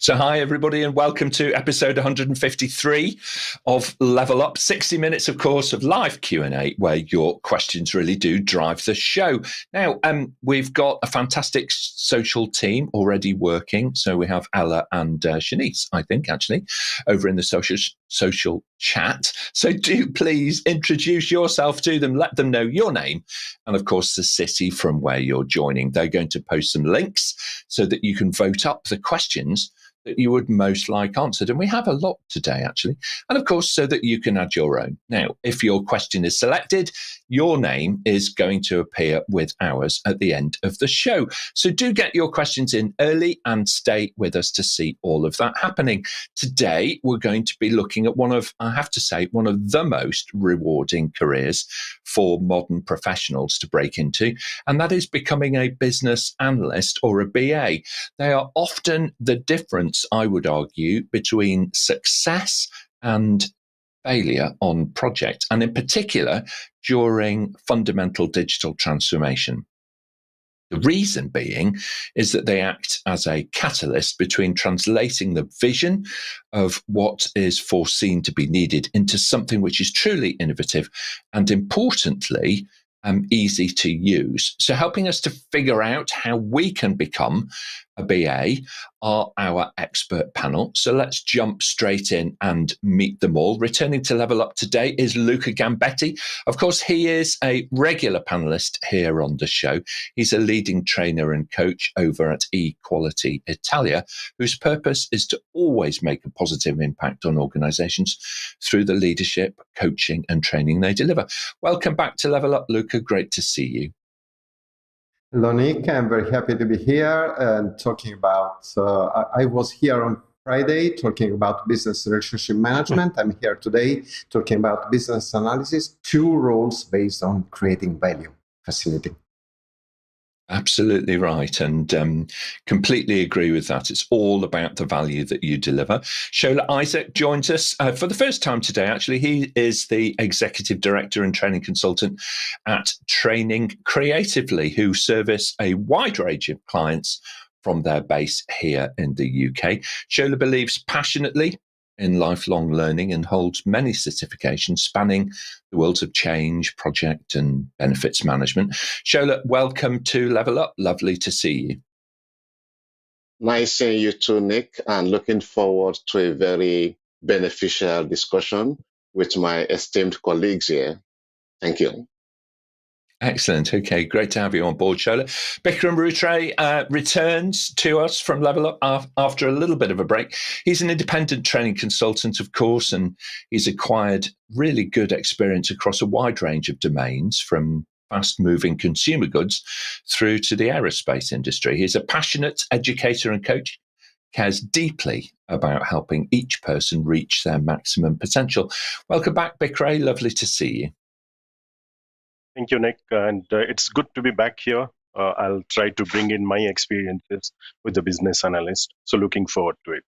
So hi, everybody, and welcome to episode 153 of Level Up. 60 minutes, of course, of live Q&A where your questions really do drive the show. Now, we've got a fantastic social team already working. So we have Ella and Shanice, I think, actually, over in the social chat. So do please introduce yourself to them, let them know your name, and of course the city from where you're joining. They're going to post some links so that you can vote up the questions that you would most like answered. And we have a lot today, actually. And of course, so that you can add your own. Now, if your question is selected, your name is going to appear with ours at the end of the show. So do get your questions in early and stay with us to see all of that happening. Today, we're going to be looking at one of the most rewarding careers for modern professionals to break into, and that is becoming a business analyst or a BA. They are often the difference, I would argue, between success and failure on project, and in particular during fundamental digital transformation. The reason being is that they act as a catalyst between translating the vision of what is foreseen to be needed into something which is truly innovative and, importantly, easy to use. So helping us to figure out how we can become a BA are our expert panel. So let's jump straight in and meet them all. Returning to Level Up today is Luca Gambetti. Of course, he is a regular panelist here on the show. He's a leading trainer and coach over at Equality Italia, whose purpose is to always make a positive impact on organizations through the leadership, coaching and training they deliver. Welcome back to Level Up, Luca. Great to see you. Hello, Nick. I'm very happy to be here and talking about, I was here on Friday talking about business relationship management. I'm here today talking about business analysis, two roles based on creating value. Fascinating. Absolutely right. And completely agree with that. It's all about the value that you deliver. Shola Issac joins us for the first time today, actually. He is the Executive Director and Training Consultant at Training Creatively, who service a wide range of clients from their base here in the UK. Shola believes passionately in lifelong learning and holds many certifications spanning the worlds of change, project and benefits management. Shola, welcome to Level Up. Lovely to see you. Nice seeing you too, Nick, and looking forward to a very beneficial discussion with my esteemed colleagues here. Thank you. Excellent. Okay, great to have you on board, Shola. Bikram Routray returns to us from Level Up after a little bit of a break. He's an independent training consultant, of course, and he's acquired really good experience across a wide range of domains, from fast-moving consumer goods through to the aerospace industry. He's a passionate educator and coach, cares deeply about helping each person reach their maximum potential. Welcome back, Bikram. Lovely to see you. Thank you, Nick. And it's good to be back here. I'll try to bring in my experiences with the business analyst. So looking forward to it.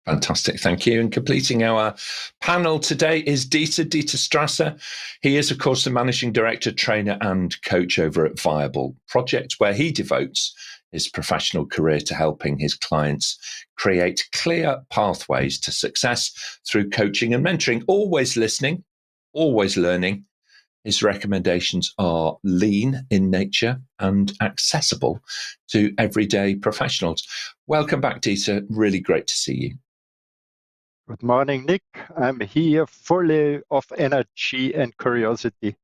Fantastic. Thank you. And completing our panel today is Dieter Strasser. He is, of course, the Managing Director, Trainer and Coach over at Viable Project, where he devotes his professional career to helping his clients create clear pathways to success through coaching and mentoring. Always listening, always learning. His recommendations are lean in nature and accessible to everyday professionals. Welcome back, Dieter. Really great to see you. Good morning, Nick. I'm here fully of energy and curiosity.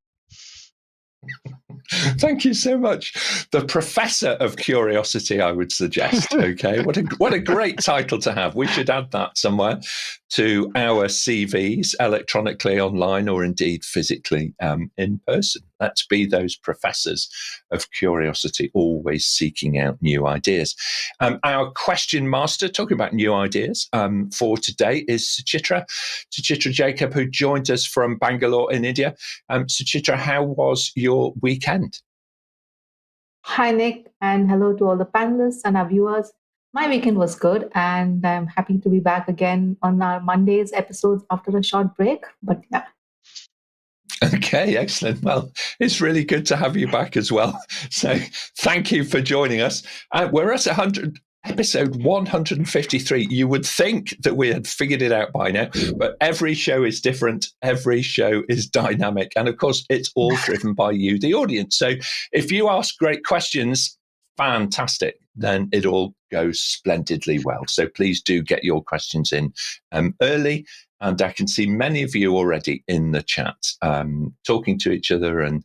Thank you so much. The Professor of Curiosity, I would suggest. Okay, what a great title to have. We should add that somewhere to our CVs, electronically, online, or indeed physically in person. Let's be those professors of curiosity, always seeking out new ideas. Our question master, talking about new ideas for today, is Suchitra Jacob, who joined us from Bangalore in India. Suchitra, how was your weekend? Hi, Nick, and hello to all the panelists and our viewers. My weekend was good, and I'm happy to be back again on our Monday's episodes after a short break. But yeah. Okay, excellent. Well, it's really good to have you back as well. So thank you for joining us. We're at Episode 153. You would think that we had figured it out by now, but every show is different. Every show is dynamic. And of course, it's all driven by you, the audience. So if you ask great questions, fantastic, then it all goes splendidly well. So please do get your questions in early. And I can see many of you already in the chat, talking to each other and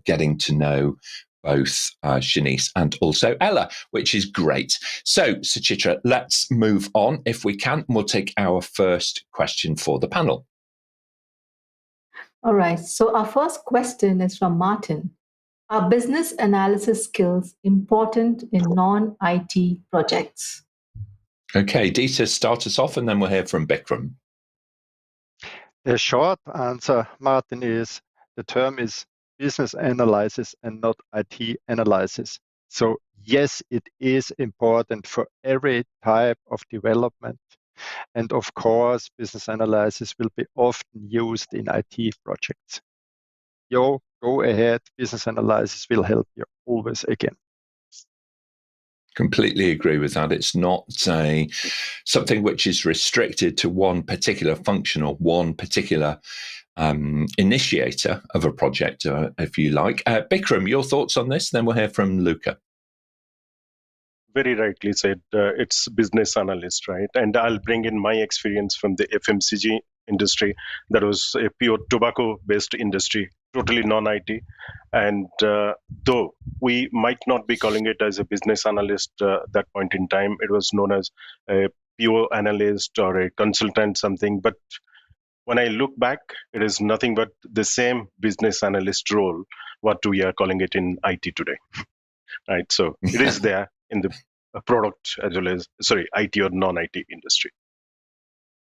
getting to know both Shanice and also Ella, which is great. So, Suchitra, let's move on if we can. We'll take our first question for the panel. All right. So our first question is from Martin. Are business analysis skills important in non-IT projects? Okay, Dieter, start us off and then we'll hear from Bikram. The short answer, Martin, is the term is business analysis and not IT analysis. So yes, it is important for every type of development. And of course, business analysis will be often used in IT projects. Go ahead, business analysis will help you always again. Completely agree with that. It's not something which is restricted to one particular function or one particular initiator of a project, if you like. Bikram, your thoughts on this? Then we'll hear from Luca. Very rightly said. It's business analyst, right? And I'll bring in my experience from the FMCG industry. That was a pure tobacco-based industry, totally non-IT. And though we might not be calling it as a business analyst at that point in time, it was known as a pure analyst or a consultant, something. But when I look back, it is nothing but the same business analyst role, what we are calling it in IT today, right? So it is there in the product as well as, IT or non-IT industry.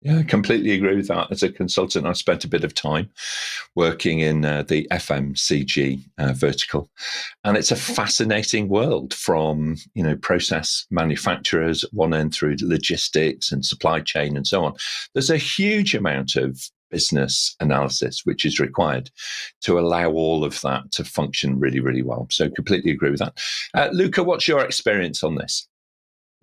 Yeah, I completely agree with that. As a consultant, I spent a bit of time working in the FMCG vertical, and it's a fascinating world from process manufacturers at one end through logistics and supply chain and so on. There's a huge amount of business analysis which is required to allow all of that to function really, really well. So completely agree with that. Luca, what's your experience on this?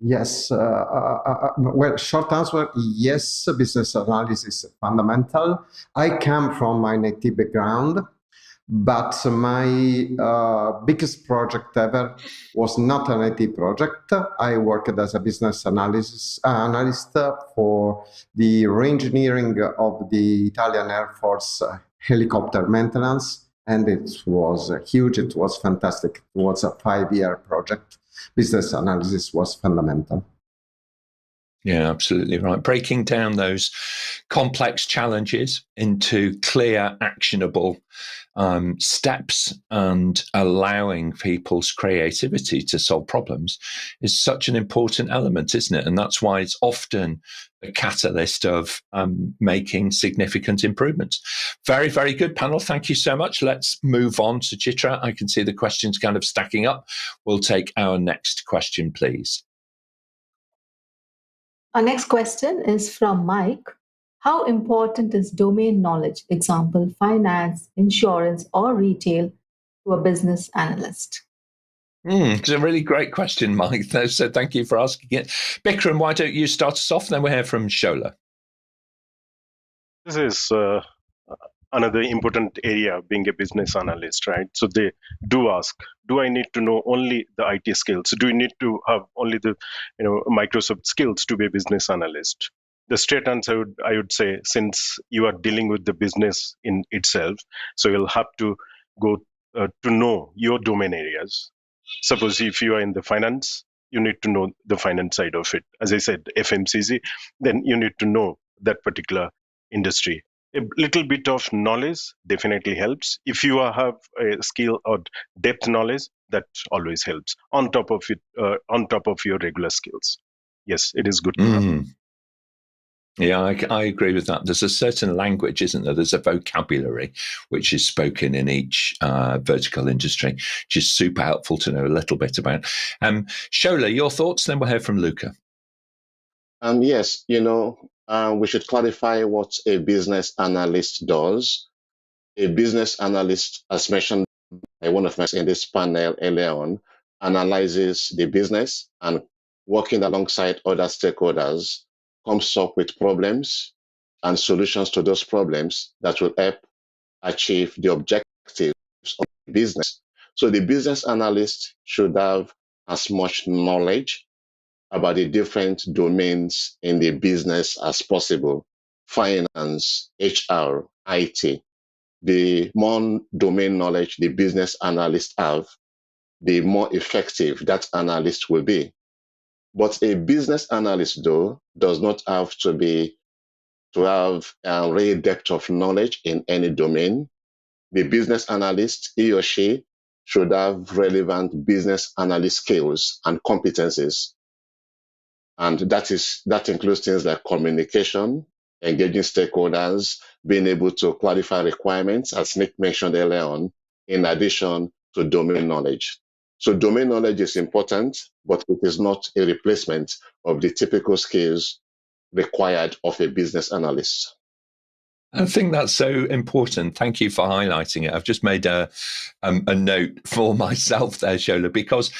Yes. Well, short answer, yes, business analysis is fundamental. I come from an IT background, but my biggest project ever was not an IT project. I worked as a business analyst for the re-engineering of the Italian Air Force helicopter maintenance, and it was huge. It was fantastic. It was a 5-year project. Business analysis was fundamental. Yeah, absolutely right. Breaking down those complex challenges into clear, actionable steps and allowing people's creativity to solve problems is such an important element, isn't it? And that's why it's often the catalyst of making significant improvements. Very, very good panel. Thank you so much. Let's move on to Suchitra. I can see the questions kind of stacking up. We'll take our next question, please. Our next question is from Mike. How important is domain knowledge, example, finance, insurance, or retail, to a business analyst? It's a really great question, Mike. So thank you for asking it. Bikram, why don't you start us off? Then we'll hear from Shola. This is another important area being a business analyst, right? So they do ask, do I need to know only the IT skills? Do you need to have only the Microsoft skills to be a business analyst? The straight answer, I would say, since you are dealing with the business in itself, so you'll have to go to know your domain areas. Suppose if you are in the finance, you need to know the finance side of it. As I said, FMCG, then you need to know that particular industry. A little bit of knowledge definitely helps. If you have a skill or depth knowledge, that always helps on top of it, on top of your regular skills. Yes, it is good to have. Yeah, I agree with that. There's a certain language, isn't there? There's a vocabulary which is spoken in each vertical industry, which is super helpful to know a little bit about. Shola, your thoughts? Then we'll hear from Luca. Yes, we should clarify what a business analyst does. A business analyst, as mentioned by one of us in this panel earlier on, analyzes the business and working alongside other stakeholders, comes up with problems and solutions to those problems that will help achieve the objectives of the business. So the business analyst should have as much knowledge about the different domains in the business as possible: finance, HR, IT. The more domain knowledge the business analyst have, the more effective that analyst will be. But a business analyst, though, does not have to have a real depth of knowledge in any domain. The business analyst, he or she, should have relevant business analyst skills and competencies. And that includes things like communication, engaging stakeholders, being able to clarify requirements, as Nick mentioned earlier on, in addition to domain knowledge. So domain knowledge is important, but it is not a replacement of the typical skills required of a business analyst. I think that's so important. Thank you for highlighting it. I've just made a note for myself there, Shola, because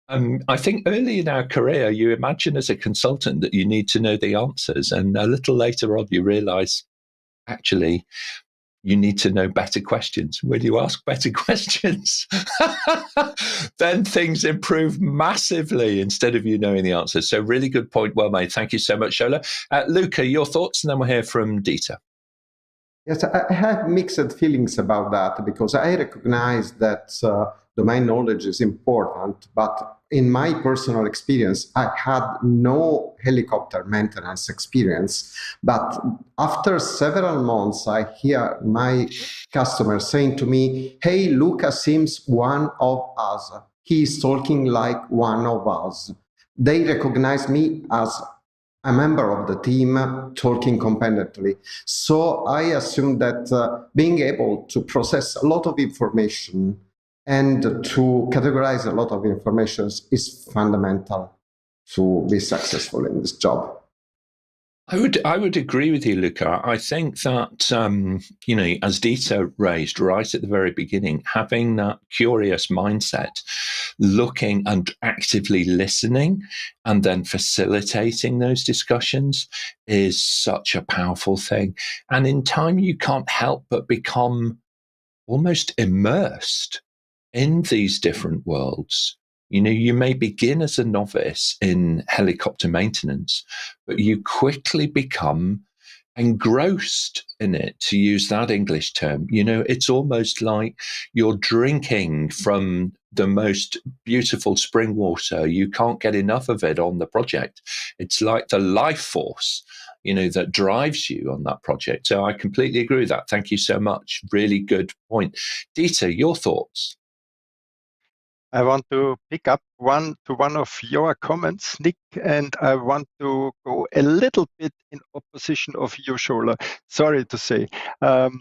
I think early in our career, you imagine as a consultant that you need to know the answers. And a little later on, you realize, actually, you need to know better questions. When you ask better questions, then things improve massively instead of you knowing the answers. So really good point. Well made. Thank you so much, Shola. Luca, your thoughts, and then we'll hear from Dieter. Yes, I have mixed feelings about that because I recognize that domain knowledge is important, but in my personal experience, I had no helicopter maintenance experience. But after several months, I hear my customers saying to me, "Hey, Luca seems one of us. He's talking like one of us." They recognize me as a member of the team talking competently. So I assume that being able to process a lot of information and to categorize a lot of information is fundamental to be successful in this job. I would agree with you, Luca. I think that, as Dieter raised right at the very beginning, having that curious mindset, looking and actively listening and then facilitating those discussions is such a powerful thing. And in time, you can't help but become almost immersed in these different worlds. You may begin as a novice in helicopter maintenance, but you quickly become engrossed in it, to use that English term. It's almost like you're drinking from the most beautiful spring water. You can't get enough of it on the project. It's like the life force, that drives you on that project. So I completely agree with that. Thank you so much. Really good point. Dieter, your thoughts? I want to pick up one of your comments, Nick, and I want to go a little bit in opposition of you, Shola. Sorry to say. I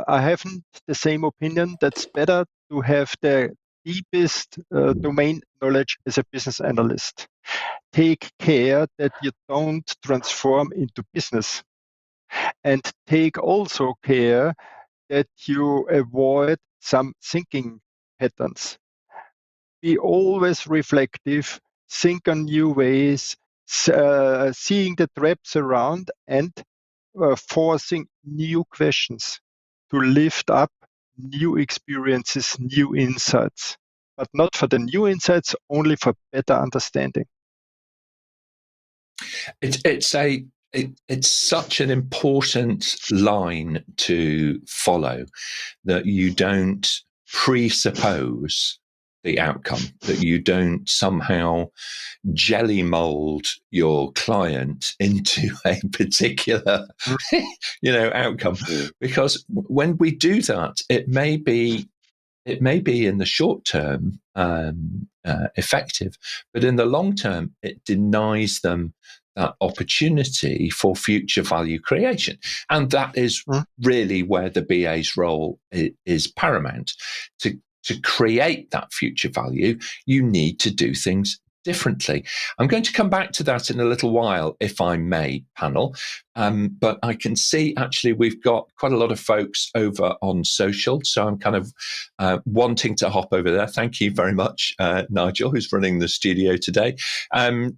haven't the same opinion. That's better to have the deepest domain knowledge as a business analyst. Take care that you don't transform into business. And take also care that you avoid some thinking patterns. Be always reflective, think on new ways, seeing the traps around and forcing new questions to lift up new experiences, new insights, but not for the new insights, only for better understanding. It's such an important line to follow, that you don't presuppose the outcome, that you don't somehow jelly mold your client into a particular outcome. Because when we do that, it may be in the short term effective, but in the long term, it denies them that opportunity for future value creation. And that is really where the BA's role is paramount. To create that future value, you need to do things differently. I'm going to come back to that in a little while, if I may, panel. But I can see actually we've got quite a lot of folks over on social. So I'm kind of wanting to hop over there. Thank you very much, Nigel, who's running the studio today.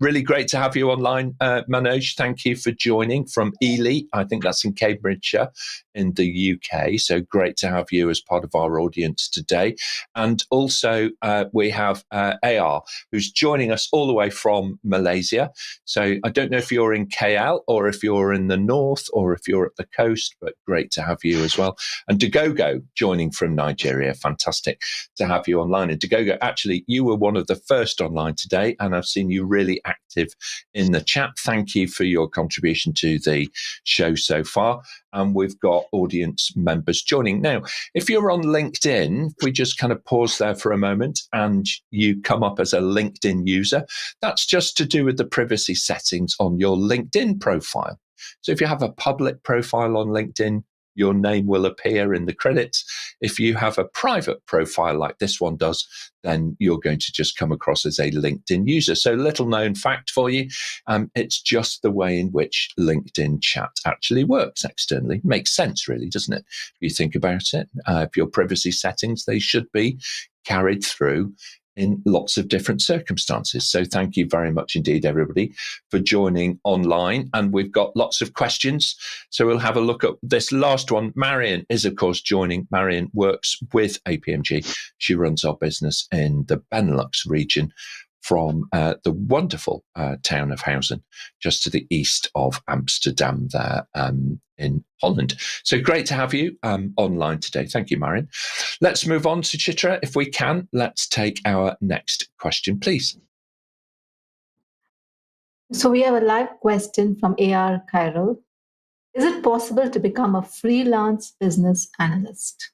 Really great to have you online, Manoj. Thank you for joining from Ely. I think that's in Cambridgeshire in the UK. So great to have you as part of our audience today. And also we have AR, who's joining us all the way from Malaysia. So I don't know if you're in KL or if you're in the north or if you're at the coast, but great to have you as well. And Dagogo joining from Nigeria. Fantastic to have you online. And Dagogo, actually, you were one of the first online today, and I've seen you really active in the chat. Thank you for your contribution to the show so far. And we've got audience members joining. Now, if you're on LinkedIn, if we just kind of pause there for a moment and you come up as a LinkedIn user, that's just to do with the privacy settings on your LinkedIn profile. So if you have a public profile on LinkedIn, your name will appear in the credits. If you have a private profile like this one does, then you're going to just come across as a LinkedIn user. So little known fact for you, it's just the way in which LinkedIn chat actually works externally. Makes sense, really, doesn't it? If you think about it, if your privacy settings, they should be carried through in lots of different circumstances. So thank you very much indeed, everybody, for joining online. And we've got lots of questions. So we'll have a look at this last one. Marion is, of course, joining. Marion works with APMG. She runs our business in the Benelux region from the wonderful town of Houlton, just to the east of Amsterdam there in Holland. So great to have you online today. Thank you, Marion. Let's move on to Suchitra. If we can, let's take our next question, please. So we have a live question from AR Cairo. Is it possible to become a freelance business analyst?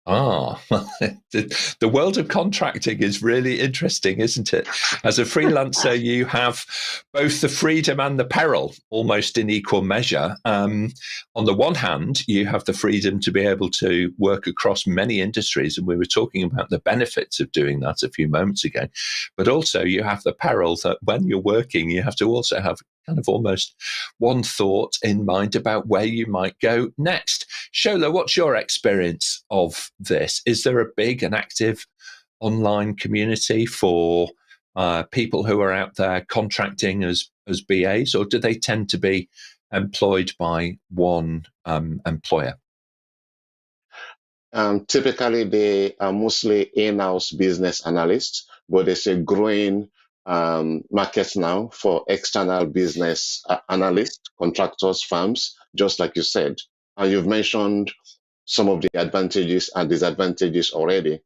The world of contracting is really interesting, isn't it? As a freelancer, you have both the freedom and the peril almost in equal measure. On the one hand, you have the freedom to be able to work across many industries, and we were talking about the benefits of doing that a few moments ago. But also you have the peril that when you're working, you have to also have kind of almost one thought in mind about where you might go next. Shola, what's your experience of this? Is there a big and active online community for people who are out there contracting as BAs, or do they tend to be employed by one employer? Typically, they are mostly in-house business analysts, but there's a growing market now for external business analysts, contractors, firms, just like you said. And you've mentioned some of the advantages and disadvantages already.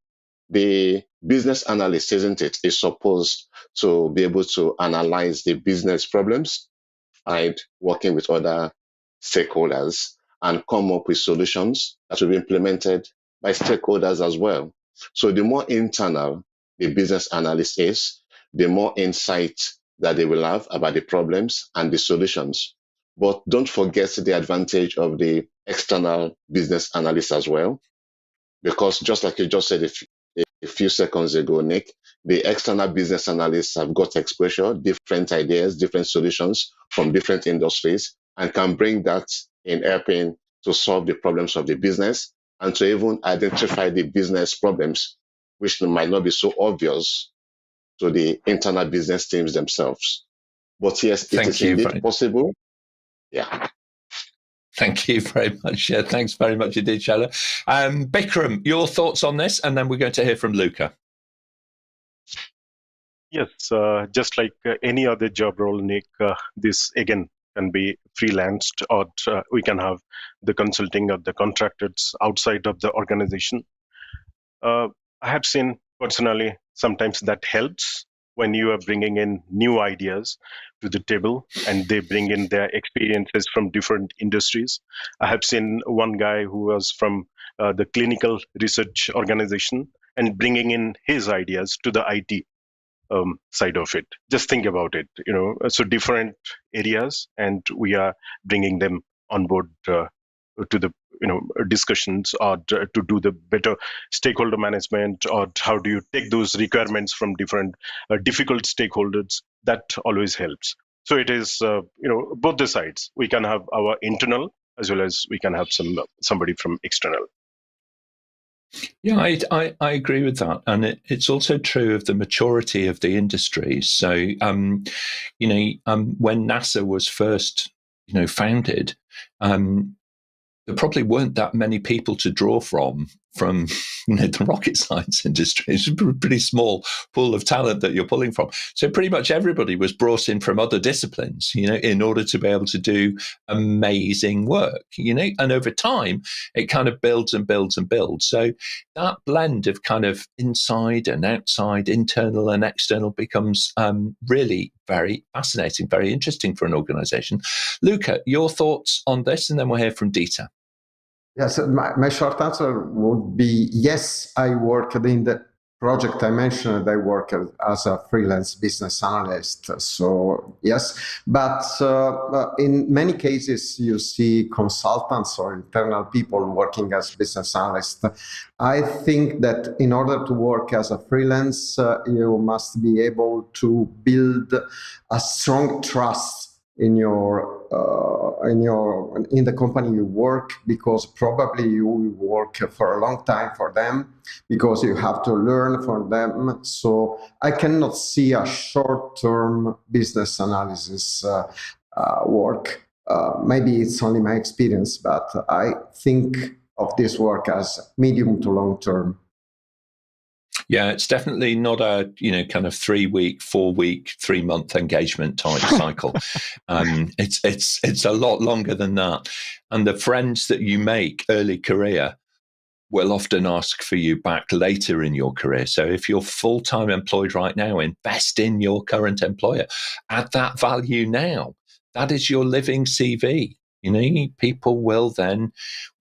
The business analyst, isn't it, is supposed to be able to analyze the business problems and working with other stakeholders and come up with solutions that will be implemented by stakeholders as well. So the more internal the business analyst is, the more insight that they will have about the problems and the solutions. But don't forget the advantage of the external business analyst as well, because just like you just said a few seconds ago, Nick, the external business analysts have got exposure, different ideas, different solutions from different industries, and can bring that in helping to solve the problems of the business and to even identify the business problems, which might not be so obvious to the internal business teams themselves. But yes, it is indeed possible. Yeah. Thank you very much. Yeah, thanks very much indeed, Shola. Bikram, your thoughts on this, and then we're going to hear from Luca. Yes, just like any other job role, Nick, this again can be freelanced, or we can have the consulting or the contractors outside of the organization. I have seen personally sometimes that helps when you are bringing in new ideas to the table and they bring in their experiences from different industries. I have seen one guy who was from the clinical research organization and bringing in his ideas to the IT side of it. Just think about it, so different areas, and we are bringing them on board to the discussions, or to do the better stakeholder management, or how do you take those requirements from different difficult stakeholders. That always helps. So it is, both the sides. We can have our internal as well as we can have somebody from external. Yeah, I agree with that. And it's also true of the maturity of the industry. So, when NASA was first, founded, there probably weren't that many people to draw from the rocket science industry. It's a pretty small pool of talent that you're pulling from. So pretty much everybody was brought in from other disciplines, in order to be able to do amazing work, and over time it kind of builds and builds and builds. So that blend of kind of inside and outside, internal and external becomes really very fascinating, very interesting for an organization. Luca, your thoughts on this, and then we'll hear from Dieter. Yes, my short answer would be yes, I worked in the project I mentioned. I work as a freelance business analyst. So yes, but in many cases you see consultants or internal people working as business analysts. I think that in order to work as a freelance, you must be able to build a strong trust in the company you work, because probably you will work for a long time for them, because you have to learn from them. So I cannot see a short-term business analysis work. Maybe it's only my experience, but I think of this work as medium to long term. Yeah, it's definitely not a kind of 3-week, 4-week, 3-month engagement type cycle. It's a lot longer than that. And the friends that you make early career will often ask for you back later in your career. So if you're full-time employed right now, invest in your current employer. Add that value now. That is your living CV. People will then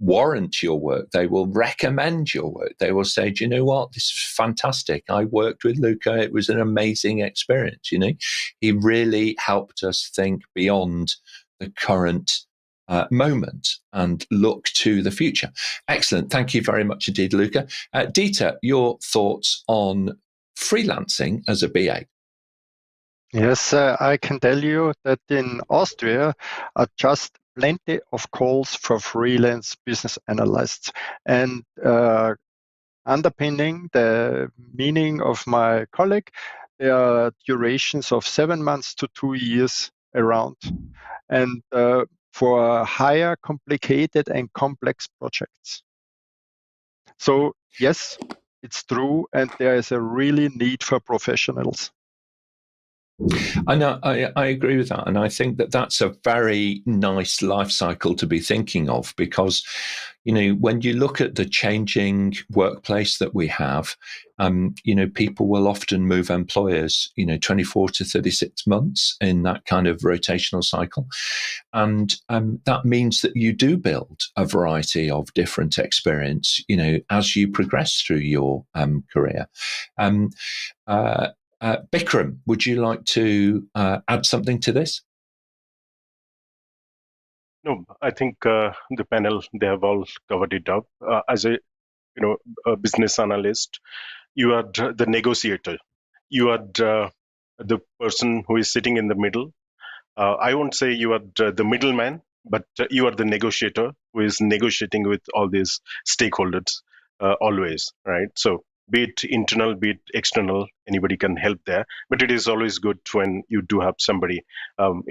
warrant your work. They will recommend your work. They will say, do you know what? This is fantastic. I worked with Luca. It was an amazing experience. He really helped us think beyond the current moment and look to the future. Excellent. Thank you very much indeed, Luca. Dieter, your thoughts on freelancing as a BA? Yes, I can tell you that in Austria are just plenty of calls for freelance business analysts. And underpinning the meaning of my colleague, there are durations of 7 months to 2 years around. And for higher, complicated and complex projects. So yes, it's true, and there is a really need for professionals. I know, I agree with that. And I think that that's a very nice life cycle to be thinking of, because, when you look at the changing workplace that we have, people will often move employers, 24 to 36 months in that kind of rotational cycle. And that means that you do build a variety of different experience, as you progress through your career. Bikram, would you like to add something to this? No, I think the panel, they have all covered it up. As a business analyst, you are the negotiator. You are the person who is sitting in the middle. I won't say you are the middleman, but you are the negotiator who is negotiating with all these stakeholders always, right? So be it internal, be it external, anybody can help there. But it is always good when you do have somebody, for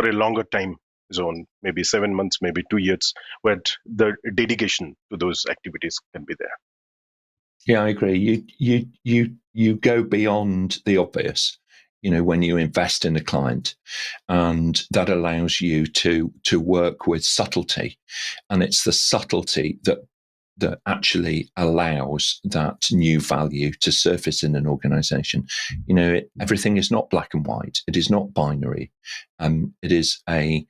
a longer time zone, maybe 7 months, maybe 2 years, where the dedication to those activities can be there. Yeah, I agree. You go beyond the obvious, when you invest in a client, and that allows you to work with subtlety, and it's the subtlety that actually allows that new value to surface in an organization. Everything is not black and white. It is not binary. It is a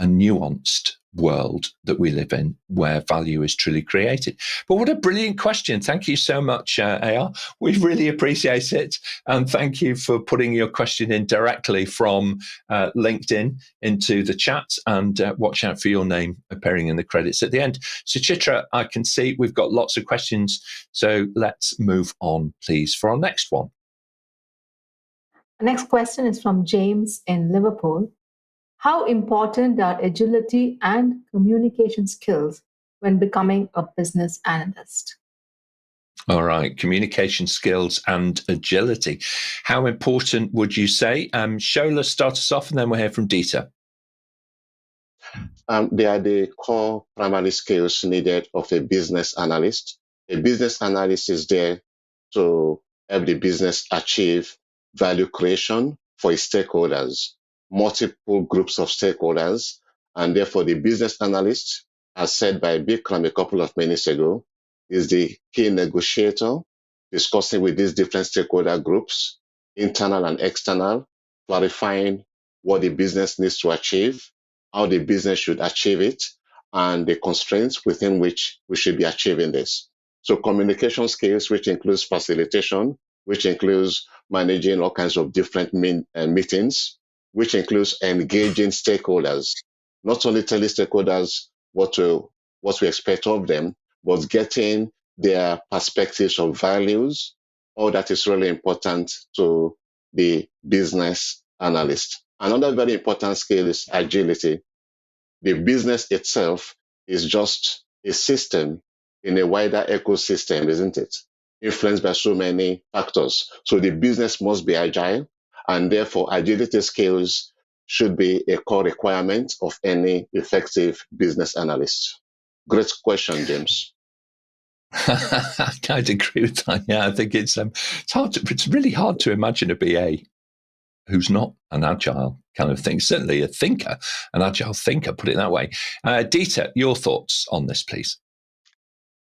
nuanced world that we live in, where value is truly created. But what a brilliant question. Thank you so much, AR. We really appreciate it. And thank you for putting your question in directly from LinkedIn into the chat. And watch out for your name appearing in the credits at the end. Suchitra, I can see we've got lots of questions. So let's move on, please, for our next one. The next question is from James in Liverpool. How important are agility and communication skills when becoming a business analyst? All right, communication skills and agility. How important would you say? Shola, start us off, and then we'll hear from Dieter. They are the core primary skills needed of a business analyst. A business analyst is there to help the business achieve value creation for its stakeholders, multiple groups of stakeholders, and therefore the business analyst, as said by Bikram a couple of minutes ago, is the key negotiator, discussing with these different stakeholder groups, internal and external, clarifying what the business needs to achieve, how the business should achieve it, and the constraints within which we should be achieving this. So communication skills, which includes facilitation, which includes managing all kinds of different meetings, which includes engaging stakeholders, not only telling stakeholders what we expect of them, but getting their perspectives of values. All that is really important to the business analyst. Another very important skill is agility. The business itself is just a system in a wider ecosystem, isn't it? Influenced by so many factors. So the business must be agile, and therefore agility skills should be a core requirement of any effective business analyst. Great question, James. I'd agree with that. Yeah, I think it's really hard to imagine a BA who's not an agile kind of thing. Certainly a thinker, an agile thinker, put it that way. Dieter, your thoughts on this, please.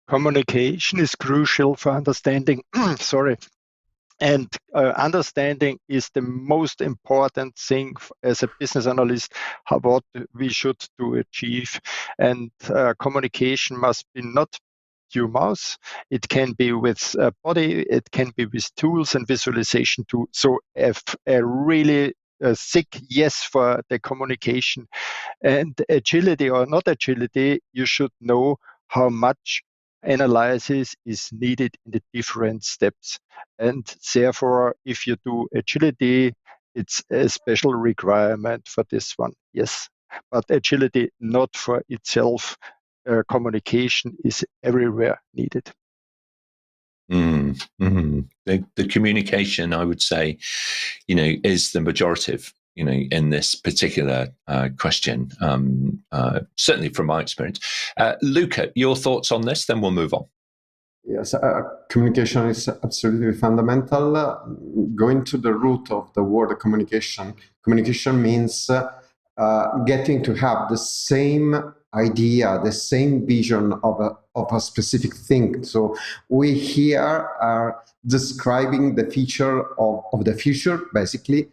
Communication is crucial for understanding. And understanding is the most important thing as a business analyst, what we should to achieve. And communication must be not pure mouse. It can be with body, it can be with tools and visualization too. So if a really thick yes for the communication, and agility or not agility, you should know how much analysis is needed in the different steps. And therefore, if you do agility, it's a special requirement for this one, yes. But agility not for itself. Communication is everywhere needed. Mm-hmm. The communication, I would say, is the majorative, in this particular question, certainly from my experience. Luca, your thoughts on this, then we'll move on. Yes, communication is absolutely fundamental. Going to the root of the word communication, communication means getting to have the same idea, the same vision of a specific thing. So we here are describing the feature of the future, basically.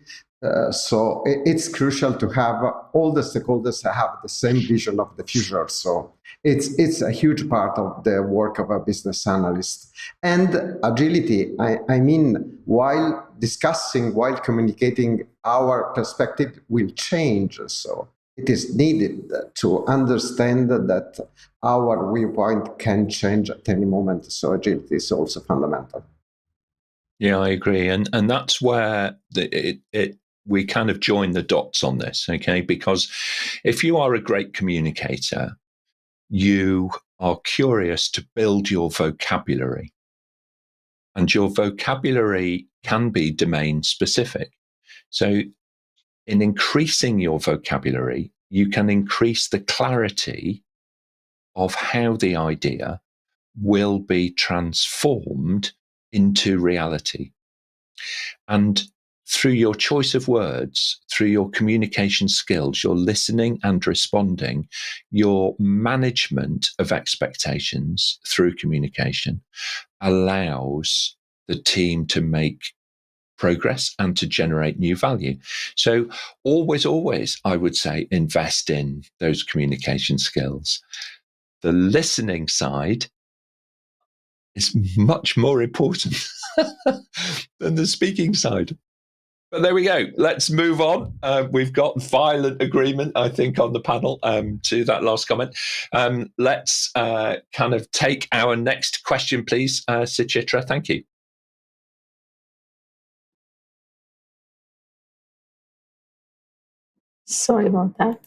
So it's crucial to have all the stakeholders have the same vision of the future. So it's a huge part of the work of a business analyst. And agility, I mean, while discussing, while communicating, our perspective will change. So it is needed to understand that our viewpoint can change at any moment. So agility is also fundamental. Yeah, I agree. And that's where we kind of join the dots on this, okay? Because if you are a great communicator, you are curious to build your vocabulary. And your vocabulary can be domain specific. So in increasing your vocabulary, you can increase the clarity of how the idea will be transformed into reality. And through your choice of words, through your communication skills, your listening and responding, your management of expectations through communication allows the team to make progress and to generate new value. So always, I would say, invest in those communication skills. The listening side is much more important than the speaking side. But there we go. Let's move on. We've got violent agreement, I think, on the panel to that last comment. Let's kind of take our next question, please, Suchitra. Thank you. Sorry about that.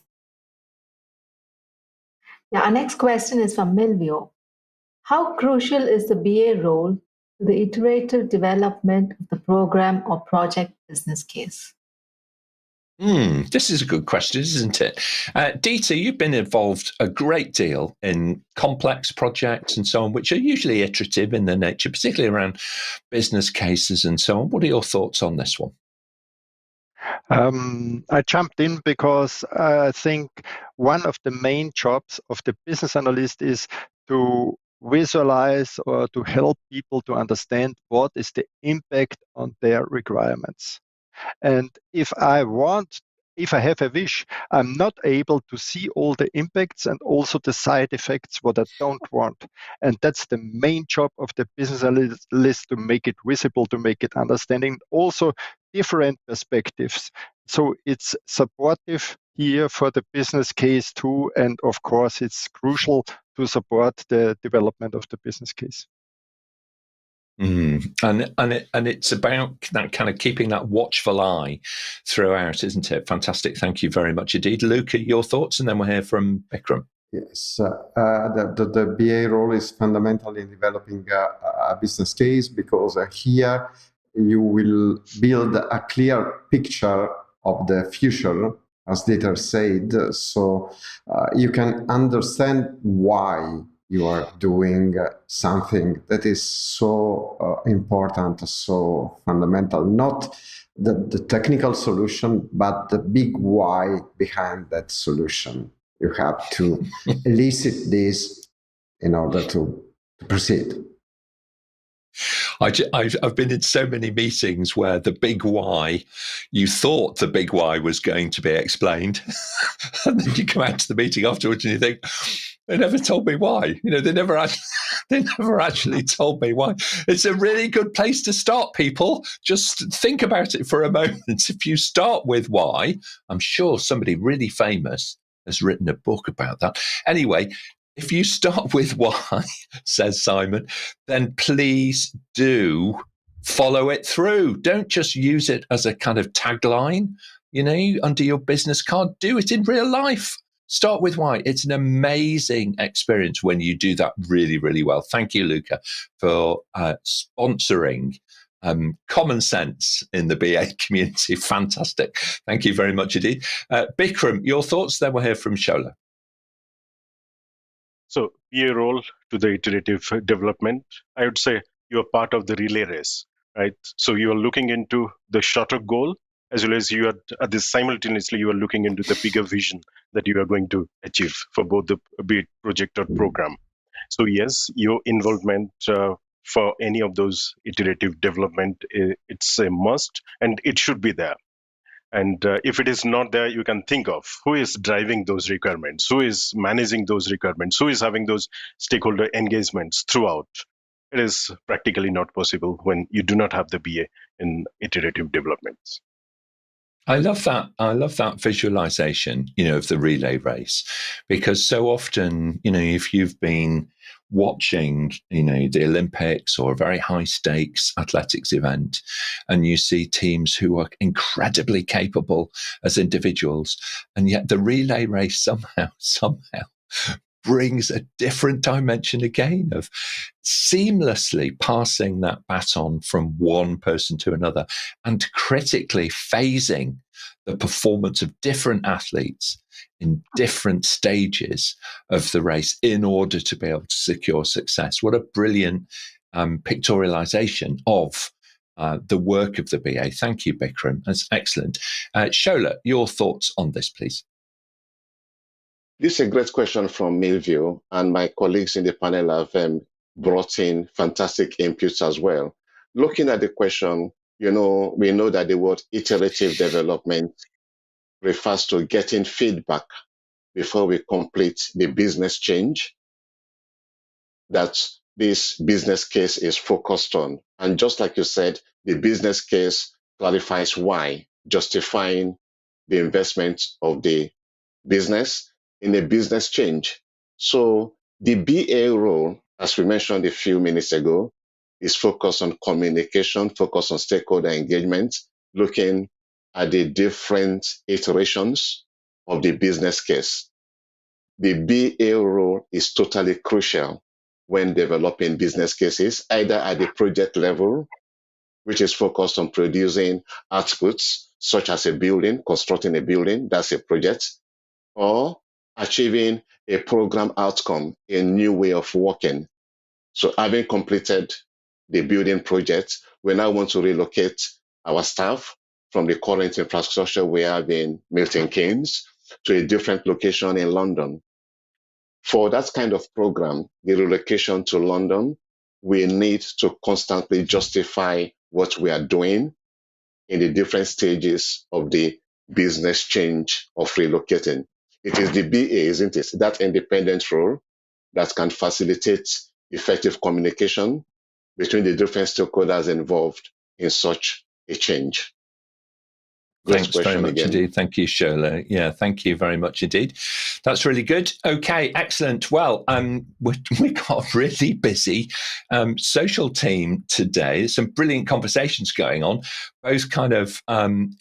Yeah, our next question is from Milvio. How crucial is the BA role to the iterative development of the program or project business case? This is a good question, isn't it? Dieter, you've been involved a great deal in complex projects and so on, which are usually iterative in their nature, particularly around business cases and so on. What are your thoughts on this one? I jumped in because I think one of the main jobs of the business analyst is to visualize or to help people to understand what is the impact on their requirements. And if I have a wish, I'm not able to see all the impacts and also the side effects, what I don't want. And that's the main job of the business analyst, to make it visible, to make it understanding, also different perspectives. So it's supportive here for the business case too. And of course, it's crucial to support the development of the business case. And it's about that kind of keeping that watchful eye throughout, isn't it? Fantastic. Thank you very much indeed. Luca, your thoughts, and then we'll hear from Bikram. Yes, the BA role is fundamental in developing a business case, because here you will build a clear picture of the future, as Dieter said, so you can understand why you are doing something that is so important, so fundamental, not the technical solution, but the big why behind that solution. You have to elicit this in order to proceed. I've been in so many meetings where the big why, you thought the big why was going to be explained, and then you come out to the meeting afterwards and you think, they never told me why. They never actually told me why. It's a really good place to start, people. Just think about it for a moment. If you start with why, I'm sure somebody really famous has written a book about that. Anyway, if you start with why, says Simon, then please do follow it through. Don't just use it as a kind of tagline, under your business card. Do it in real life. Start with why. It's an amazing experience when you do that really, really well. Thank you, Luca, for sponsoring common sense in the BA community. Fantastic. Thank you very much indeed. Bikram, your thoughts, then we'll hear from Shola. So, BA role to the iterative development, I would say you are part of the relay race, right? So you are looking into the shorter goal, as well as you are at this simultaneously, you are looking into the bigger vision that you are going to achieve for both the be it project or program. So yes, your involvement for any of those iterative development, it's a must, and it should be there. And if it is not there, you can think of who is driving those requirements, who is managing those requirements, who is having those stakeholder engagements throughout. It is practically not possible when you do not have the BA in iterative developments. I love that. I love that visualization, of the relay race, because so often, if you've been watching, the Olympics or a very high stakes athletics event, and you see teams who are incredibly capable as individuals, and yet the relay race somehow brings a different dimension again of seamlessly passing that baton from one person to another and critically phasing the performance of different athletes in different stages of the race in order to be able to secure success. What a brilliant pictorialization of the work of the BA. Thank you, Bikram. That's excellent. Shola, your thoughts on this, please. This is a great question from Milvio, and my colleagues in the panel have brought in fantastic inputs as well. Looking at the question, we know that the word iterative development refers to getting feedback before we complete the business change that this business case is focused on. And just like you said, the business case clarifies why, justifying the investment of the business in a business change. So the BA role, as we mentioned a few minutes ago, is focused on communication, focused on stakeholder engagement, looking at the different iterations of the business case. The BA role is totally crucial when developing business cases, either at the project level, which is focused on producing outputs such as a building, constructing a building, that's a project, or achieving a program outcome, a new way of working. So having completed the building project, we now want to relocate our staff from the current infrastructure we have in Milton Keynes to a different location in London. For that kind of program, the relocation to London, we need to constantly justify what we are doing in the different stages of the business change of relocating. It is the BA, isn't it? That independent role that can facilitate effective communication between the different stakeholders involved in such a change. Thanks very much indeed. Thank you, Shola. Yeah, thank you very much indeed. That's really good. Okay, excellent. Well, we got a really busy social team today. Some brilliant conversations going on, both kind of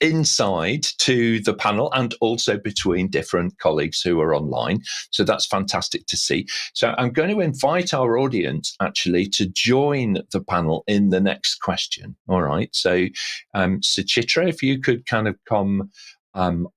inside to the panel and also between different colleagues who are online. So that's fantastic to see. So I'm going to invite our audience actually to join the panel in the next question. All right. So Suchitra, if you could kind of come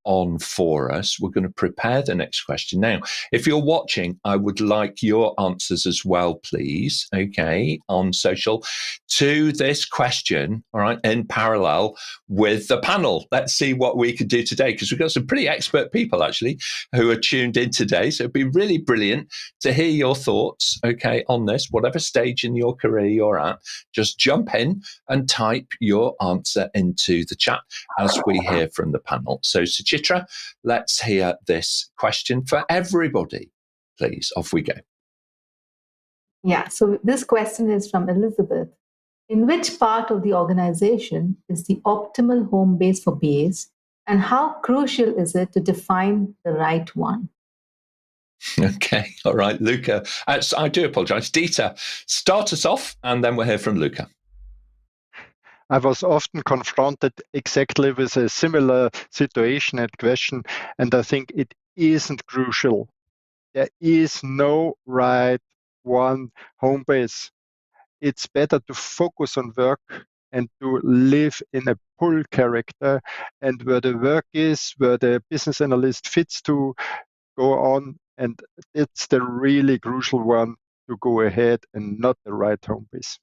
on for us. We're going to prepare the next question. Now, if you're watching, I would like your answers as well, please, okay, on social to this question, all right, in parallel with the panel. Let's see what we could do today, because we've got some pretty expert people, actually, who are tuned in today. So it'd be really brilliant to hear your thoughts, okay, on this, whatever stage in your career you're at. Just jump in and type your answer into the chat as we hear from the panel. So, Suchitra, let's hear this question for everybody, please. Off we go. Yeah, so this question is from Elizabeth. In which part of the organization is the optimal home base for BAs, and how crucial is it to define the right one? Okay, all right, Luca. I do apologize. Dieter, start us off, and then we'll hear from Luca. I was often confronted exactly with a similar situation and question, and I think it isn't crucial. There is no right one home base. It's better to focus on work and to live in a pull character, and where the work is, where the business analyst fits to go on, and it's the really crucial one to go ahead and not the right home base.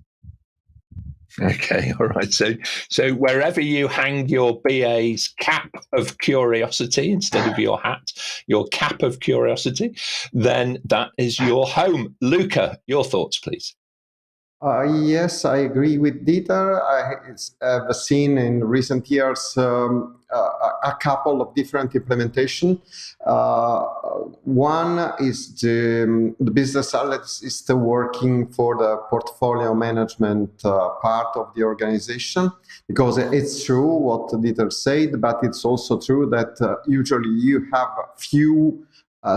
Okay, all right. So wherever you hang your BA's cap of curiosity instead of your hat, your cap of curiosity, then that is your home. Luca, your thoughts, please. Yes, I agree with Dieter. I've seen in recent years a couple of different implementation. One is the business analyst is still working for the portfolio management part of the organization, because it's true what Dieter said, but it's also true that usually you have few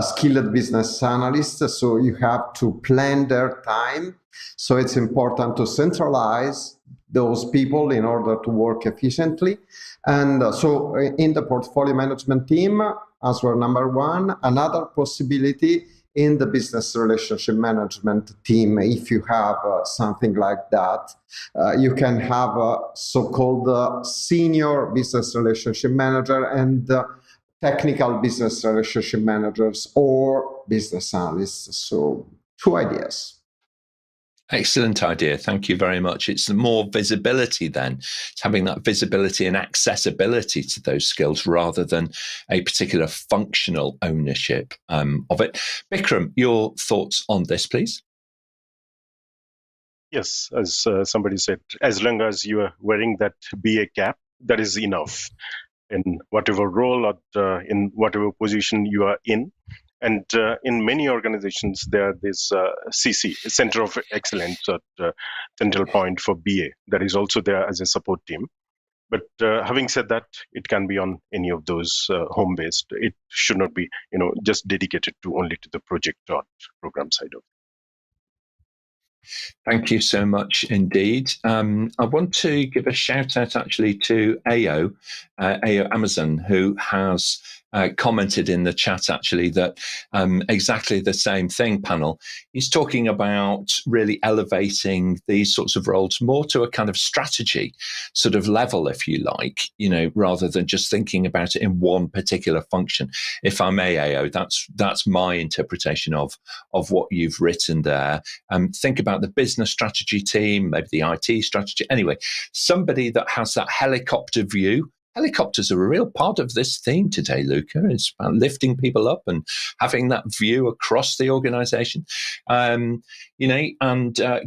skilled business analysts, so you have to plan their time. So it's important to centralize those people in order to work efficiently. And so in the portfolio management team, as we're number one, another possibility in the business relationship management team, if you have something like that, you can have a so-called senior business relationship manager and technical business relationship managers or business analysts. So 2 ideas. Excellent idea. Thank you very much. It's more visibility then. It's having that visibility and accessibility to those skills rather than a particular functional ownership of it. Bikram, your thoughts on this, please? Yes, as somebody said, as long as you are wearing that BA cap, that is enough in whatever role or in whatever position you are in. And in many organizations, there is CC, Center of Excellence, central point for BA, that is also there as a support team. But having said that, it can be on any of those home-based. It should not be, just dedicated to only to the project or program side of it. Thank you so much indeed. I want to give a shout out actually to AO Amazon, who has commented in the chat actually that exactly the same thing, panel. He's talking about really elevating these sorts of roles more to a kind of strategy sort of level, if you like, rather than just thinking about it in one particular function. If I may, AO, that's my interpretation of what you've written there. Think about the business strategy team, maybe the IT strategy. Anyway, somebody that has that helicopter view. Helicopters are a real part of this theme today, Luca. It's about lifting people up and having that view across the organization, and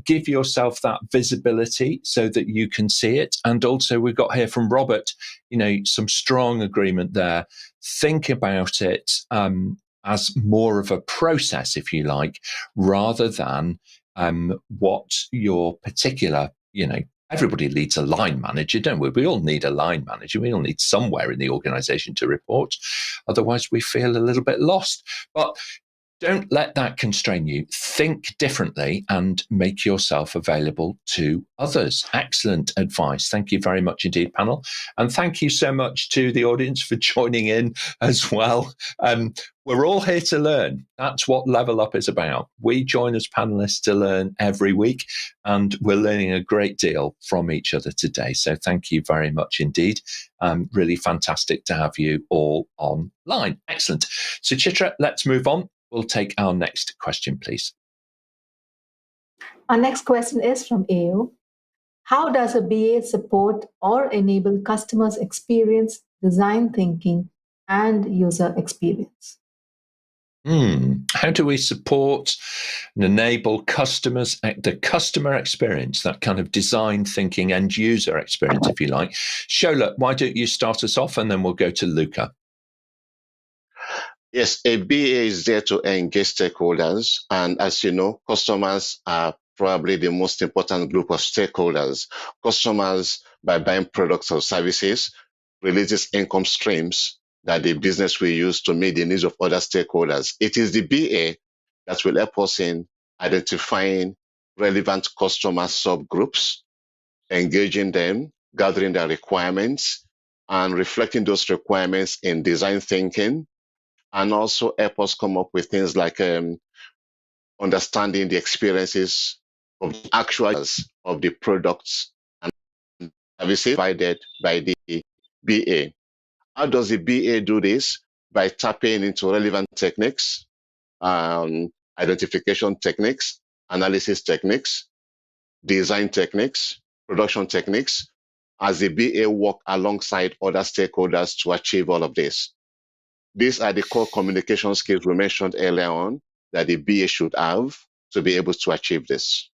give yourself that visibility so that you can see it. And also we've got here from Robert, some strong agreement there. Think about it as more of a process, if you like, rather than what your particular, everybody needs a line manager, don't we? We all need a line manager. We all need somewhere in the organization to report. Otherwise, we feel a little bit lost. But don't let that constrain you. Think differently and make yourself available to others. Excellent advice. Thank you very much indeed, panel. And thank you so much to the audience for joining in as well. We're all here to learn. That's what Level Up is about. We join as panelists to learn every week, and we're learning a great deal from each other today. So thank you very much indeed. Really fantastic to have you all online. Excellent. So Suchitra, let's move on. We'll take our next question, please. Our next question is from AO. How does a BA support or enable customers' experience, design thinking, and user experience? How do we support and enable the customer experience, that kind of design thinking and user experience, if you like? Shola, why don't you start us off and then we'll go to Luca. Yes, a BA is there to engage stakeholders. And as you know, customers are probably the most important group of stakeholders. Customers, by buying products or services, releases income streams that the business will use to meet the needs of other stakeholders. It is the BA that will help us in identifying relevant customer subgroups, engaging them, gathering their requirements, and reflecting those requirements in design thinking, and also help us come up with things like understanding the experiences of the actuals of the products and services provided by the BA. How does the BA do this? By tapping into relevant techniques, identification techniques, analysis techniques, design techniques, production techniques, as the BA work alongside other stakeholders to achieve all of this. These are the core communication skills we mentioned earlier on that the BA should have to be able to achieve this.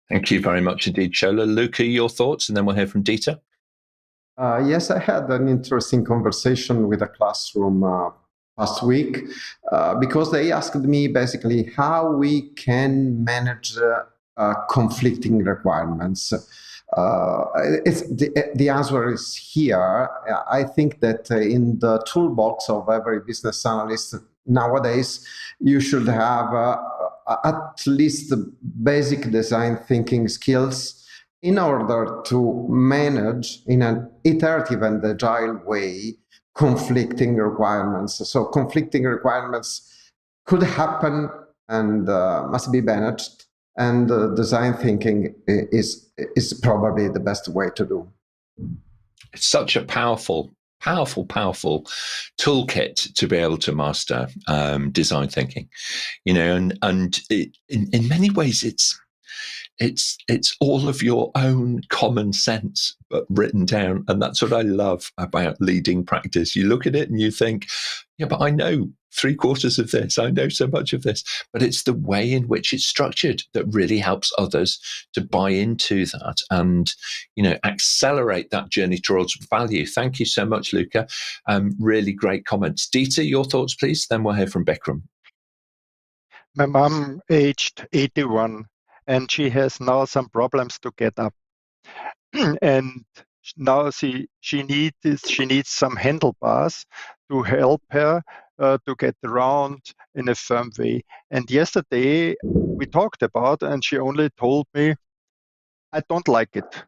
Thank you very much indeed, Shola. Luca, your thoughts, and then we'll hear from Dieter. Yes, I had an interesting conversation with a classroom last week because they asked me basically how we can manage conflicting requirements. The answer is here. I think that in the toolbox of every business analyst nowadays, you should have at least the basic design thinking skills in order to manage in an iterative and agile way conflicting requirements. So conflicting requirements could happen and must be managed. And design thinking is probably the best way to do. It's such a powerful toolkit to be able to master design thinking, and in many ways it's all of your own common sense but written down, and that's what I love about leading practice. You look at it and you think, yeah, but I know 3/4 of this, I know so much of this, but it's the way in which it's structured that really helps others to buy into that and accelerate that journey towards value. Thank you so much, Luca. Really great comments. Dieter, your thoughts please, then we'll hear from Bikram. My mom aged 81 and she has now some problems to get up. And now she needs some handlebars to help her to get around in a firm way. And yesterday we talked about, and she only told me, I don't like it.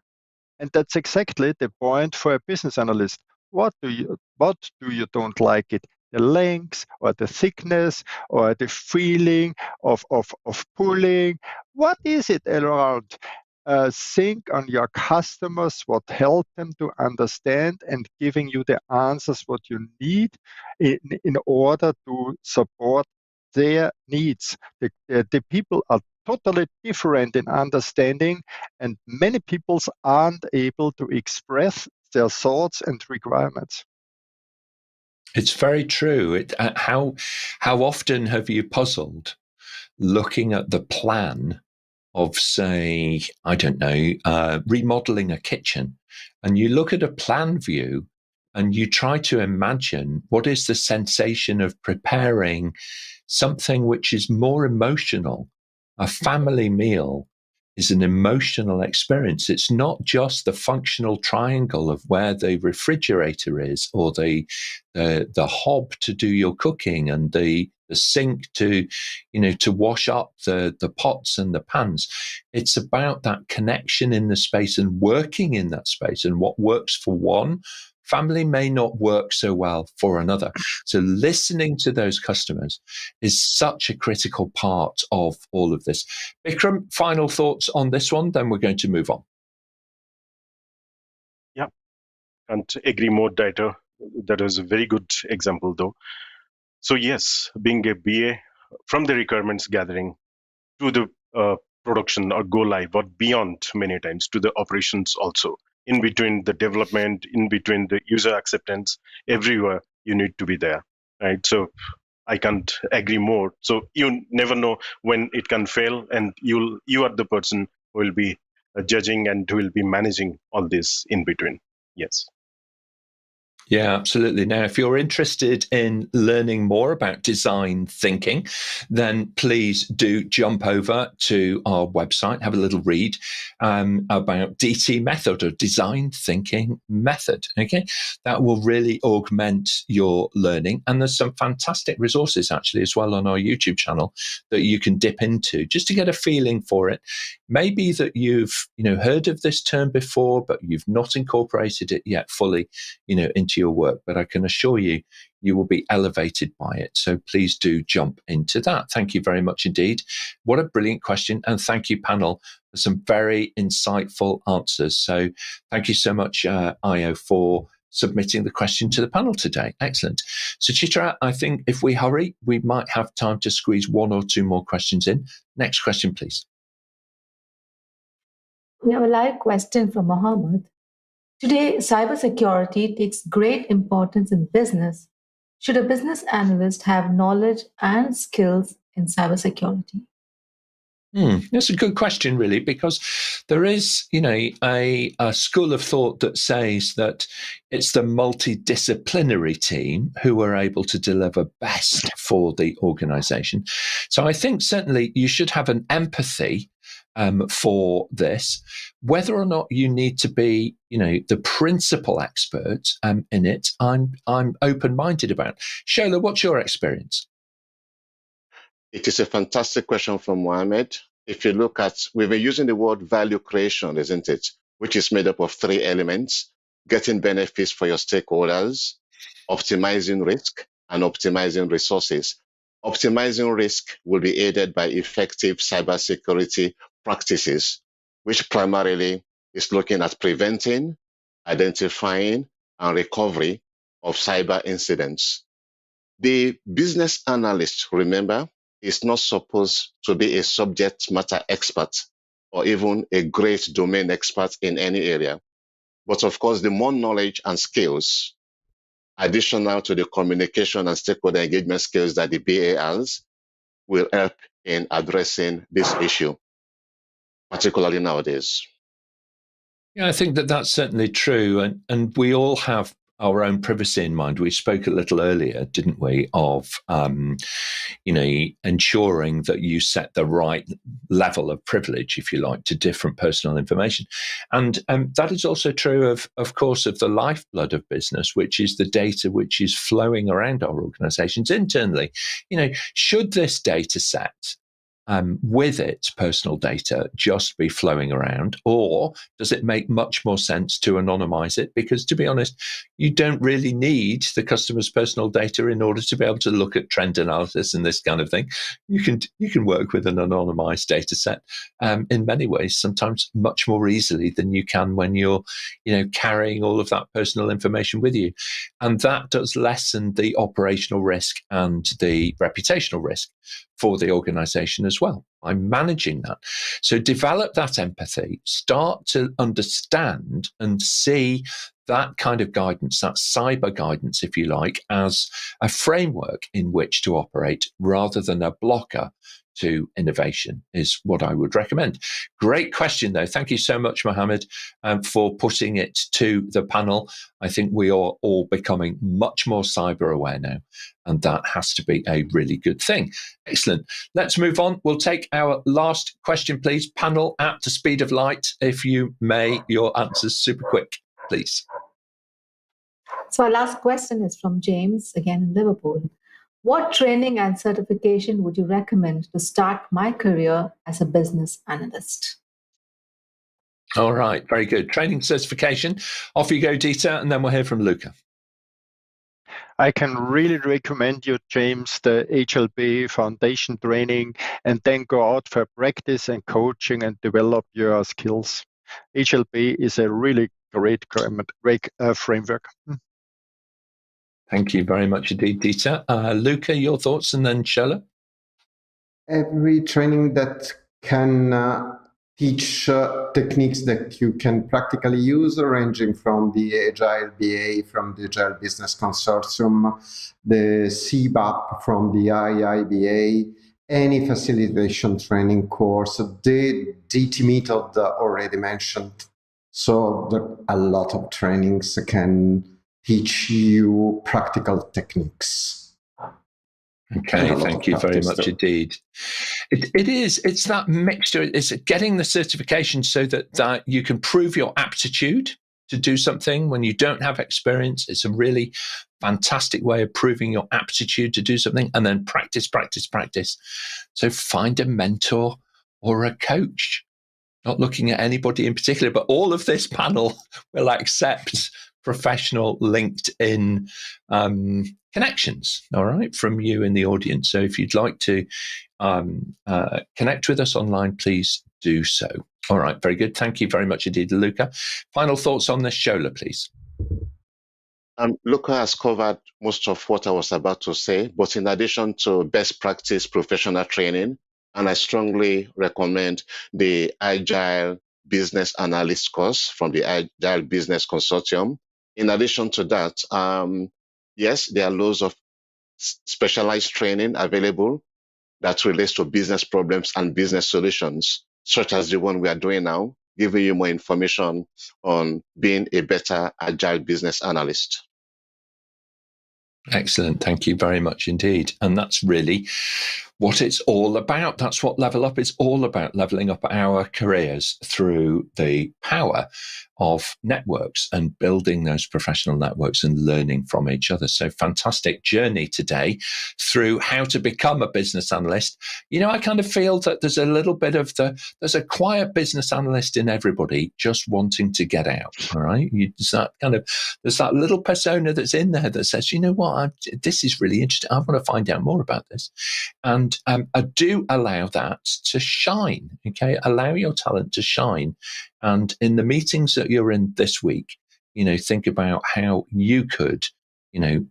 And that's exactly the point for a business analyst. What do you don't like it? The length or the thickness or the feeling of pulling? What is it around? Think on your customers, what help them to understand and giving you the answers what you need in order to support their needs. The people are totally different in understanding, and many people aren't able to express their thoughts and requirements. It's very true. How often have you puzzled looking at the plan of, say, I don't know, remodeling a kitchen, and you look at a plan view and you try to imagine what is the sensation of preparing something which is more emotional. A family meal is an emotional experience. It's not just the functional triangle of where the refrigerator is, or the hob to do your cooking, and the sink to wash up the pots and the pans. It's about that connection in the space and working in that space, and what works for one family may not work so well for another. So listening to those customers is such a critical part of all of this. Bikram, final thoughts on this one, then we're going to move on. Yeah, can't agree more, Dieter. That was a very good example, though. So yes, being a BA, from the requirements gathering to the production or go live, or beyond many times to the operations also, in between the development, in between the user acceptance, everywhere you need to be there, right? So I can't agree more. So you never know when it can fail, and you are the person who will be judging and who will be managing all this in between. Yes. Yeah, absolutely. Now, if you're interested in learning more about design thinking, then please do jump over to our website, have a little read about DT method, or design thinking method. Okay, that will really augment your learning. And there's some fantastic resources actually as well on our YouTube channel that you can dip into just to get a feeling for it. Maybe that you've heard of this term before, but you've not incorporated it yet fully into your work, but I can assure you, you will be elevated by it. So please do jump into that. Thank you very much indeed. What a brilliant question. And thank you, panel, for some very insightful answers. So thank you so much, Io, for submitting the question to the panel today. Excellent. So Suchitra, I think if we hurry, we might have time to squeeze one or two more questions in. Next question, please. We have a live question from Mohammed. Today, cybersecurity takes great importance in business. Should a business analyst have knowledge and skills in cybersecurity? That's a good question, really, because there is, a school of thought that says that it's the multidisciplinary team who are able to deliver best for the organization. So I think certainly you should have an empathy for this. Whether or not you need to be, the principal expert in it, I'm open-minded about. Shola, what's your experience? It is a fantastic question from Mohammed. If you look at, we've been using the word value creation, isn't it? Which is made up of three elements: getting benefits for your stakeholders, optimizing risk, and optimizing resources. Optimizing risk will be aided by effective cybersecurity practices, which primarily is looking at preventing, identifying, and recovery of cyber incidents. The business analyst, remember, is not supposed to be a subject matter expert or even a great domain expert in any area. But of course, the more knowledge and skills, additional to the communication and stakeholder engagement skills that the BA has, will help in addressing this issue, particularly nowadays. Yeah, I think that that's certainly true. And we all have our own privacy in mind. We spoke a little earlier, didn't we, of ensuring that you set the right level of privilege, if you like, to different personal information. And that is also true of course, of the lifeblood of business, which is the data which is flowing around our organizations internally. Should this data set with its personal data just be flowing around, or does it make much more sense to anonymize it? Because to be honest, you don't really need the customer's personal data in order to be able to look at trend analysis and this kind of thing. You can work with an anonymized data set in many ways, sometimes much more easily than you can when you're carrying all of that personal information with you. And that does lessen the operational risk and the reputational risk for the organization as well. I'm managing that. So develop that empathy, start to understand and see that kind of guidance, that cyber guidance, if you like, as a framework in which to operate rather than a blocker to innovation, is what I would recommend. Great question, though. Thank you so much, Mohammed, for putting it to the panel. I think we are all becoming much more cyber aware now, and that has to be a really good thing. Excellent. Let's move on. We'll take our last question, please. Panel, at the speed of light, if you may, your answers super quick, please. So our last question is from James, again in Liverpool. What training and certification would you recommend to start my career as a business analyst? All right, very good. Training certification. Off you go, Dieter, and then we'll hear from Luca. I can really recommend you, James, the HLB foundation training, and then go out for practice and coaching and develop your skills. HLB is a really great framework. Thank you very much indeed, Dieter. Luca, your thoughts, and then Shola? Every training that can teach techniques that you can practically use, ranging from the Agile BA, from the Agile Business Consortium, the CBAP from the IIBA, any facilitation training course, the DT method already mentioned. So there are a lot of trainings that can teach you practical techniques. Okay, thank you very much indeed. It's that mixture. It's getting the certification so that you can prove your aptitude to do something when you don't have experience. It's a really fantastic way of proving your aptitude to do something, and then practice. So find a mentor or a coach. Not looking at anybody in particular, but all of this panel will accept professional LinkedIn connections, all right, from you in the audience. So if you'd like to connect with us online, please do so. All right, very good. Thank you very much indeed, Luca. Final thoughts on this, Shola, please. Luca has covered most of what I was about to say, but in addition to best practice professional training, and I strongly recommend the Agile Business Analyst course from the Agile Business Consortium. In addition to that, yes, there are loads of specialized training available that relates to business problems and business solutions, such as the one we are doing now, giving you more information on being a better Agile business analyst. Excellent. Thank you very much indeed. And that's really what it's all about. That's what Level Up is all about, leveling up our careers through the power of networks and building those professional networks and learning from each other. So fantastic journey today through how to become a business analyst. I kind of feel that there's a little bit of there's a quiet business analyst in everybody just wanting to get out. All right. There's that little persona that's in there that says, you know what, this is really interesting. I want to find out more about this. And I do allow that to shine. Okay. Allow your talent to shine. And in the meetings that you're in this week, think about how you could,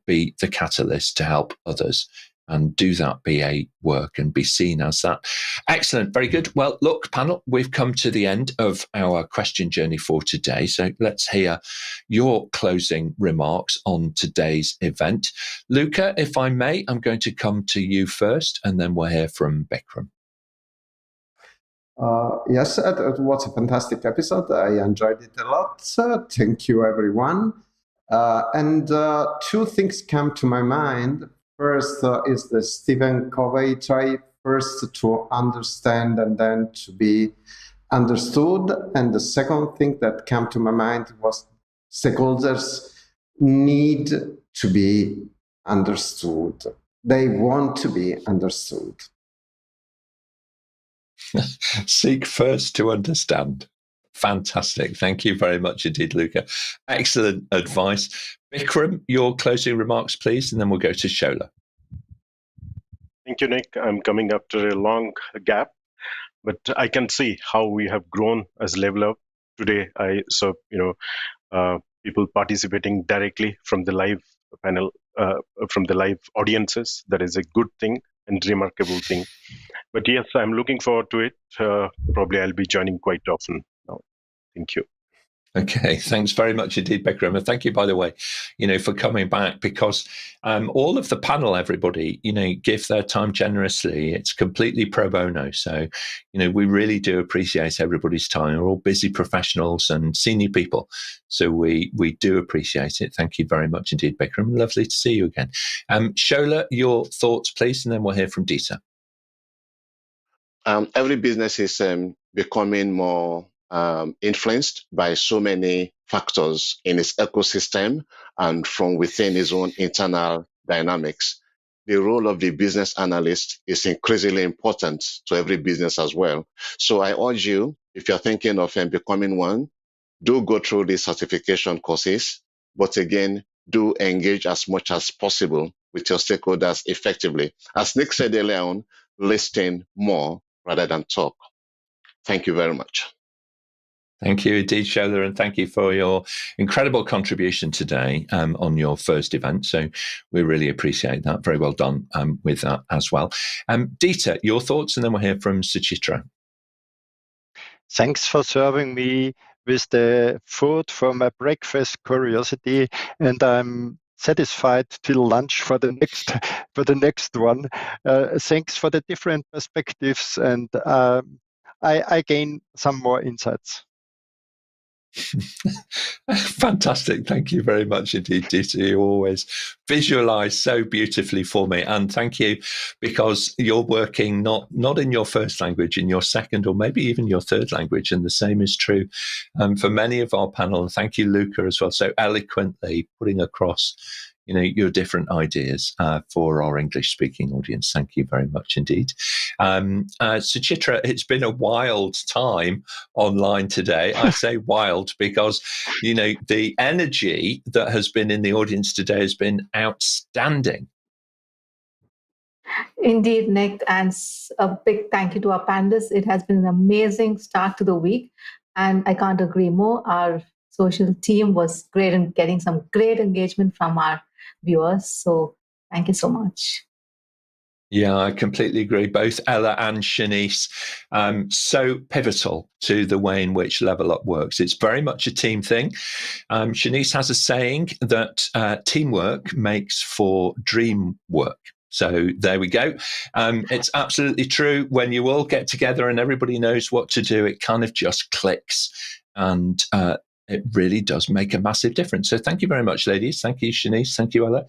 be the catalyst to help others and do that BA work and be seen as that. Excellent. Very good. Well, look, panel, we've come to the end of our question journey for today. So let's hear your closing remarks on today's event. Luca, if I may, I'm going to come to you first, and then we'll hear from Bikram. Yes, it was a fantastic episode. I enjoyed it a lot. Thank you, everyone. And two things come to my mind. First is the Stephen Covey try first to understand and then to be understood. And the second thing that came to my mind was stakeholders need to be understood. They want to be understood. Seek first to understand. Fantastic. Thank you very much indeed, Luca. Excellent advice. Bikram, your closing remarks, please, and then we'll go to Shola. Thank you, Nick. I'm coming after a long gap, but I can see how we have grown as Level Up. Today, I saw people participating directly from the live panel, from the live audiences. That is a good thing and remarkable thing. But yes, I'm looking forward to it. Probably I'll be joining quite often now. Thank you. Okay, thanks very much indeed, Bikram. And thank you, by the way, for coming back, because all of the panel, everybody, give their time generously. It's completely pro bono. So, we really do appreciate everybody's time. We're all busy professionals and senior people. So we do appreciate it. Thank you very much indeed, Bikram. Lovely to see you again. Shola, your thoughts, please, and then we'll hear from Dieter. Every business is becoming more influenced by so many factors in its ecosystem and from within its own internal dynamics. The role of the business analyst is increasingly important to every business as well. So I urge you, if you're thinking of becoming one, do go through the certification courses, but again, do engage as much as possible with your stakeholders effectively. As Nick said earlier on, listen more rather than talk. Thank you very much. Thank you indeed, Shola, and thank you for your incredible contribution today on your first event. So we really appreciate that. Very well done with that as well. Dieter, your thoughts, and then we'll hear from Suchitra. Thanks for serving me with the food for my breakfast curiosity, and I'm satisfied till lunch for the next one. Thanks for the different perspectives, and I gain some more insights. Fantastic. Thank you very much indeed, Dieter. You always visualize so beautifully for me. And thank you, because you're working not in your first language, in your second or maybe even your third language. And the same is true for many of our panel. And thank you, Luca, as well, so eloquently putting across your different ideas for our English-speaking audience. Thank you very much indeed. Suchitra, it's been a wild time online today. I say wild because, the energy that has been in the audience today has been outstanding. Indeed, Nick, and a big thank you to our panelists. It has been an amazing start to the week, and I can't agree more. Our social team was great in getting some great engagement from our viewers. So thank you so much. Yeah, I completely agree. Both Ella and Shanice, so pivotal to the way in which Level Up works. It's very much a team thing. Shanice has a saying that teamwork makes for dream work. So there we go. It's absolutely true. When you all get together and everybody knows what to do, it kind of just clicks. And it really does make a massive difference. So thank you very much, ladies. Thank you, Shanice. Thank you, Ella,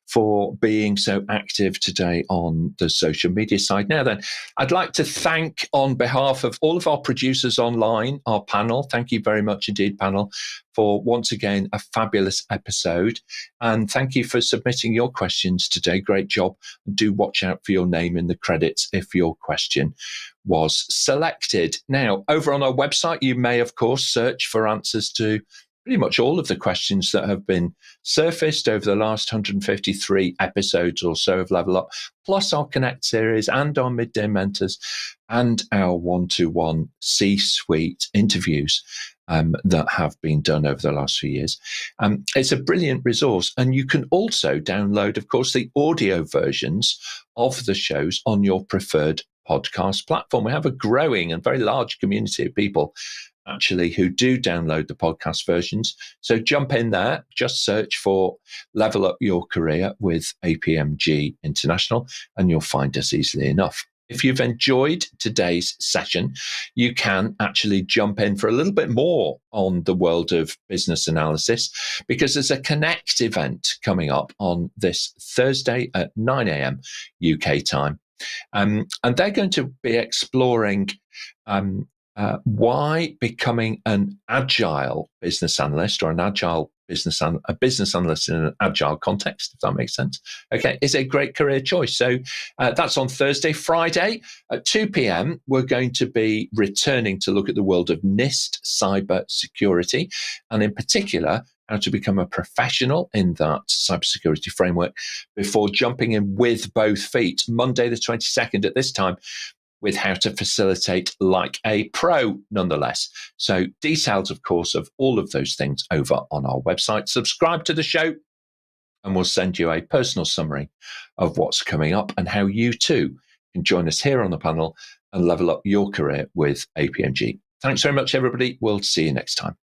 for being so active today on the social media side. Now then, I'd like to thank, on behalf of all of our producers online, our panel. Thank you very much indeed, panel, for once again a fabulous episode. And thank you for submitting your questions today. Great job. Do watch out for your name in the credits if your question was selected. Now, over on our website, you may, of course, search for answers to pretty much all of the questions that have been surfaced over the last 153 episodes or so of Level Up, plus our Connect series and our Midday Mentors and our one-to-one C-suite interviews that have been done over the last few years. It's a brilliant resource. And you can also download, of course, the audio versions of the shows on your preferred podcast platform. We have a growing and very large community of people actually who do download the podcast versions. So jump in there, just search for Level Up Your Career with APMG International, and you'll find us easily enough. if you've enjoyed today's session, you can actually jump in for a little bit more on the world of business analysis, because there's a Connect event coming up on this Thursday at 9 a.m. UK time. And they're going to be exploring why becoming an agile business analyst, or a business analyst in an agile context, if that makes sense, is a great career choice. So that's on Thursday. Friday at 2 p.m., we're going to be returning to look at the world of NIST cybersecurity, and in particular, how to become a professional in that cybersecurity framework before jumping in with both feet. Monday the 22nd at this time, with how to facilitate like a pro, nonetheless. So details, of course, of all of those things over on our website. Subscribe to the show, and we'll send you a personal summary of what's coming up and how you too can join us here on the panel and level up your career with APMG. Thanks very much, everybody. We'll see you next time.